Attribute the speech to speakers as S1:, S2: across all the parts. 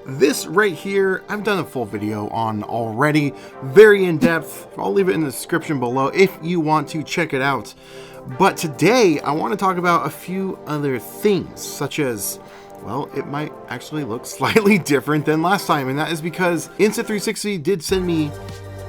S1: This right here, I've done a full video on already, very in-depth. I'll leave it in the description below if you want to check it out. But today, I want to talk about a few other things, such as, well, it might actually look slightly different than last time, and that is because Insta360 did send me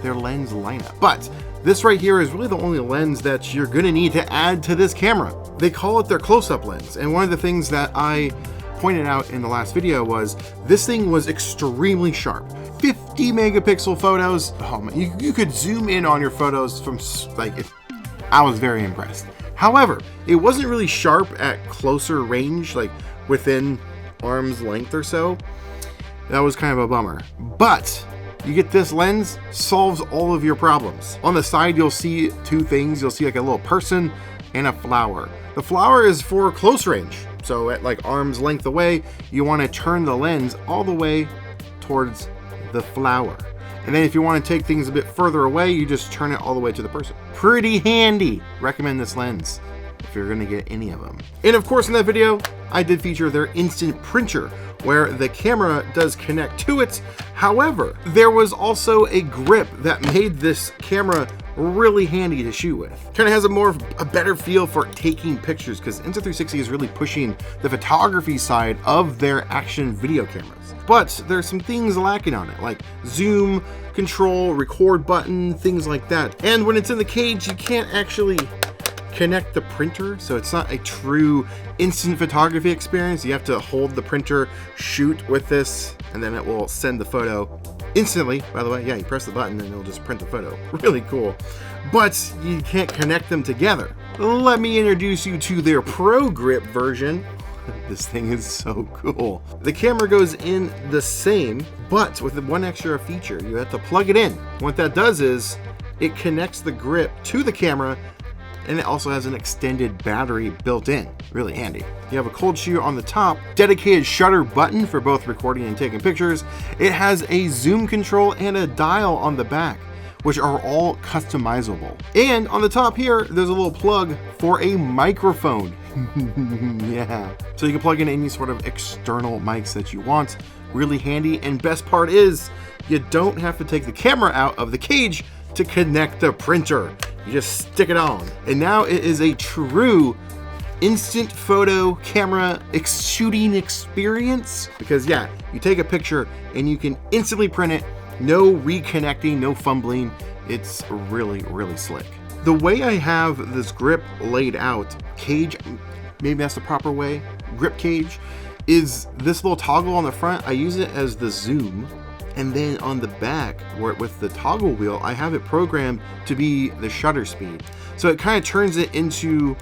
S1: their lens lineup. But this right here is really the only lens that you're gonna need to add to this camera. They call it their close-up lens, and one of the things that I pointed out in the last video was this thing was extremely sharp. 50 megapixel photos. Oh man, you could zoom in on your photos from I was very impressed. However, it wasn't really sharp at closer range, like within arm's length or so. That was kind of a bummer. But you get this lens, solves all of your problems. On the side, you'll see two things. You'll see like a little person and a flower. The flower is for close range. So at like arm's length away, you want to turn the lens all the way towards the flower. And then if you want to take things a bit further away, you just turn it all the way to the person. Pretty handy. Recommend this lens if you're going to get any of them. And of course, in that video, I did feature their instant printer, where the camera does connect to it. However, there was also a grip that made this camera really handy to shoot with. Kind of has a better feel for taking pictures, because Insta360 is really pushing the photography side of their action video cameras. But there's some things lacking on it, like zoom, control, record button, things like that. And when it's in the cage, you can't actually connect the printer, so it's not a true instant photography experience. You have to hold the printer, shoot with this, and then it will send the photo instantly. By the way, yeah, you press the button and it'll just print the photo. Really cool. But you can't connect them together. Let me introduce you to their Pro Grip version. This thing is so cool. The camera goes in the same, but with one extra feature. You have to plug it in. What that does is it connects the grip to the camera, and it also has an extended battery built in. Really handy. You have a cold shoe on the top, dedicated shutter button for both recording and taking pictures. It has a zoom control and a dial on the back, which are all customizable. And on the top here, there's a little plug for a microphone. Yeah. So you can plug in any sort of external mics that you want. Really handy. And best part is, you don't have to take the camera out of the cage to connect the printer. You just stick it on. And now it is a true instant photo camera shooting experience. Because yeah, you take a picture and you can instantly print it. No reconnecting, no fumbling. It's really, really slick. The way I have this grip laid out, cage, maybe that's the proper way, grip cage, is this little toggle on the front. I use it as the zoom. And then on the back, with the toggle wheel, I have it programmed to be the shutter speed. So it kind of turns it into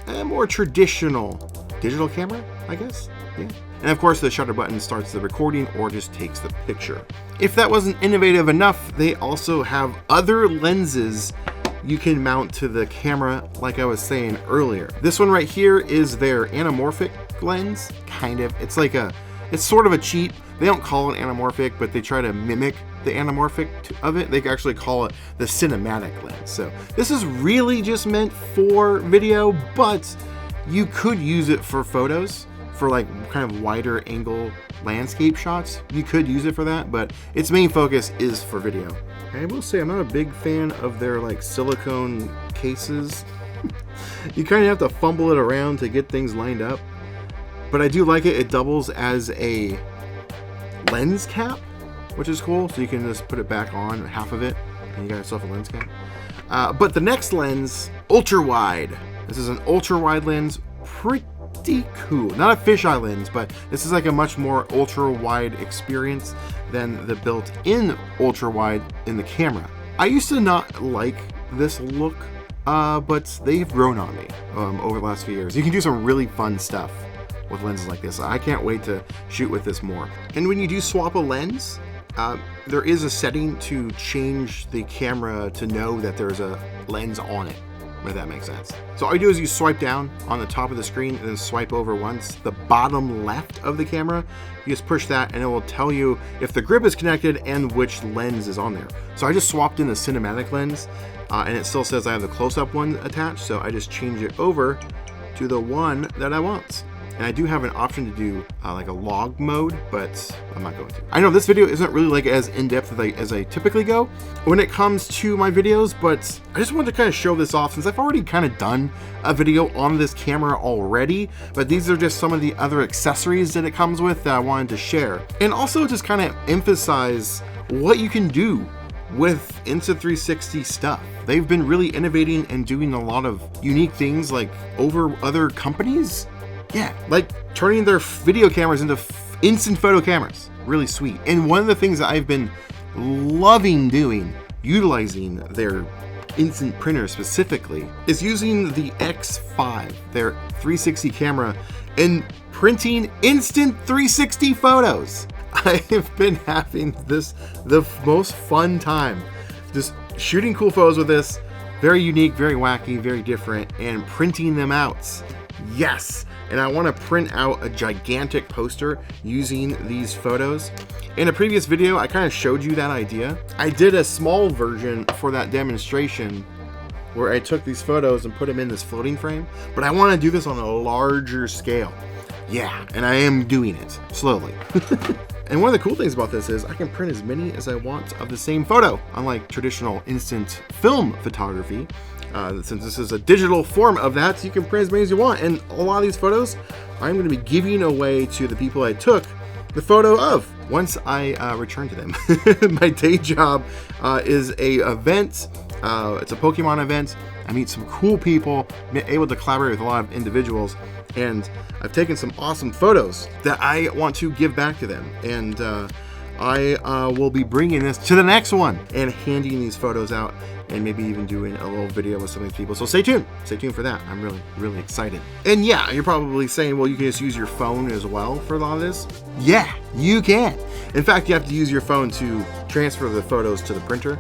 S1: a more traditional digital camera, I guess. Yeah. And of course, the shutter button starts the recording or just takes the picture. If that wasn't innovative enough, they also have other lenses you can mount to the camera, like I was saying earlier. This one right here is their anamorphic lens, kind of. It's sort of a cheat. They don't call it anamorphic, but they try to mimic the anamorphic of it. They actually call it the cinematic lens. So this is really just meant for video, but you could use it for photos, for like kind of wider angle landscape shots. You could use it for that, but its main focus is for video. I will say I'm not a big fan of their like silicone cases. You kind of have to fumble it around to get things lined up. But I do like it. It doubles as a lens cap, which is cool. So you can just put it back on, half of it, and you got yourself a lens cap. But the next lens, ultra wide. This is an ultra wide lens. Pretty cool. Not a fisheye lens, but this is like a much more ultra wide experience than the built-in ultra wide in the camera. I used to not like this look, but they've grown on me over the last few years. You can do some really fun stuff with lenses like this. I can't wait to shoot with this more. And when you do swap a lens, there is a setting to change the camera to know that there's a lens on it, if that makes sense. So all you do is you swipe down on the top of the screen and then swipe over once. The bottom left of the camera, you just push that and it will tell you if the grip is connected and which lens is on there. So I just swapped in the cinematic lens and it still says I have the close-up one attached, so I just change it over to the one that I want. And I do have an option to do like a log mode, but I'm not going to. I know this video isn't really like as in-depth as I typically go when it comes to my videos, but I just wanted to kind of show this off since I've already kind of done a video on this camera already, but these are just some of the other accessories that it comes with that I wanted to share. And also just kind of emphasize what you can do with Insta360 stuff. They've been really innovating and doing a lot of unique things like over other companies. Yeah, like turning their video cameras into instant photo cameras. Really sweet. And one of the things that I've been loving doing, utilizing their instant printer specifically, is using the X5, their 360 camera, and printing instant 360 photos. I have been having the most fun time just shooting cool photos with this. Very unique, very wacky, very different, and printing them out. Yes, and I want to print out a gigantic poster using these photos. In a previous video, I kind of showed you that idea. I did a small version for that demonstration where I took these photos and put them in this floating frame, but I want to do this on a larger scale. Yeah, and I am doing it slowly. And one of the cool things about this is I can print as many as I want of the same photo, unlike traditional instant film photography. Since this is a digital form of that, you can print as many as you want. And a lot of these photos, I'm going to be giving away to the people I took the photo of once I return to them. My day job is a event. It's a Pokemon event. I meet some cool people, able to collaborate with a lot of individuals, and I've taken some awesome photos that I want to give back to them. And I will be bringing this to the next one and handing these photos out, and maybe even doing a little video with some of these people. So stay tuned for that. I'm really, really excited. And yeah, you're probably saying, well, you can just use your phone as well for a lot of this. Yeah, you can. In fact, you have to use your phone to transfer the photos to the printer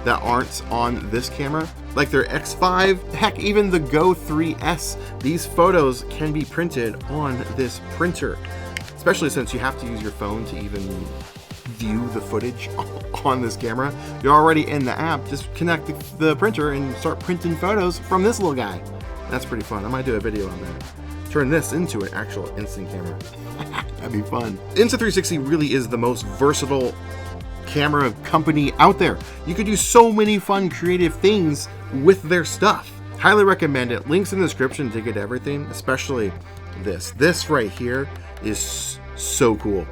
S1: that aren't on this camera, like their X5, heck, even the Go 3S. These photos can be printed on this printer, especially since you have to use your phone to even view the footage on this camera. You're already in the app, just connect the printer and start printing photos from this little guy. That's pretty fun. I might do a video on that. Turn this into an actual instant camera. That'd be fun. Insta360 really is the most versatile camera company out there. You could do so many fun creative things with their stuff. Highly recommend it. Links in the description to get everything, especially this. This right here is so cool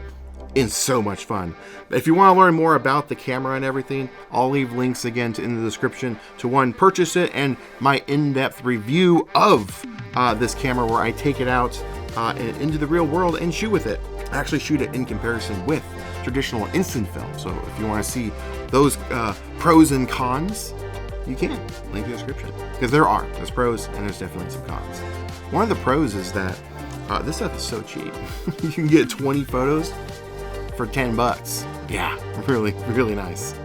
S1: and so much fun. If you want to learn more about the camera and everything, I'll leave links again in the description to one, purchase it, and my in-depth review of this camera where I take it out into the real world and shoot with it. I actually shoot it in comparison with traditional instant film. So if you want to see those pros and cons, you can. Link in the description. Because there's pros and there's definitely some cons. One of the pros is that this stuff is so cheap. You can get 20 photos for 10 bucks. Yeah, really, really nice.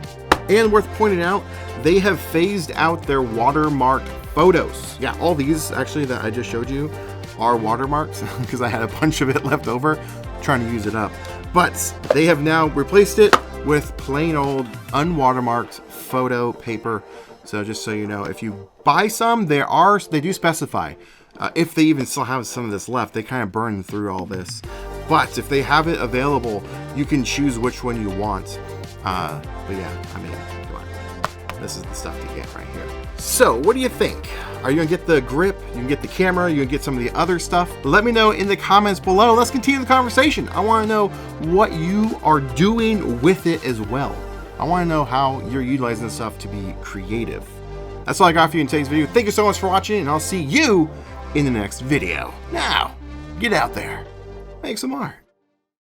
S1: And worth pointing out, they have phased out their watermark photos. Yeah, all these actually that I just showed you are watermarks because I had a bunch of it left over trying to use it up. But they have now replaced it with plain old unwatermarked photo paper. So just so you know, if you buy some, they do specify. If they even still have some of this left, they kind of burn through all this. But if they have it available, you can choose which one you want. But yeah, I mean, come on. This is the stuff to get right here. So what do you think? Are you gonna get the grip? You can get the camera? You can get some of the other stuff? Let me know in the comments below. Let's continue the conversation. I wanna know what you are doing with it as well. I wanna know how you're utilizing this stuff to be creative. That's all I got for you in today's video. Thank you so much for watching, and I'll see you in the next video. Now, get out there, make some art.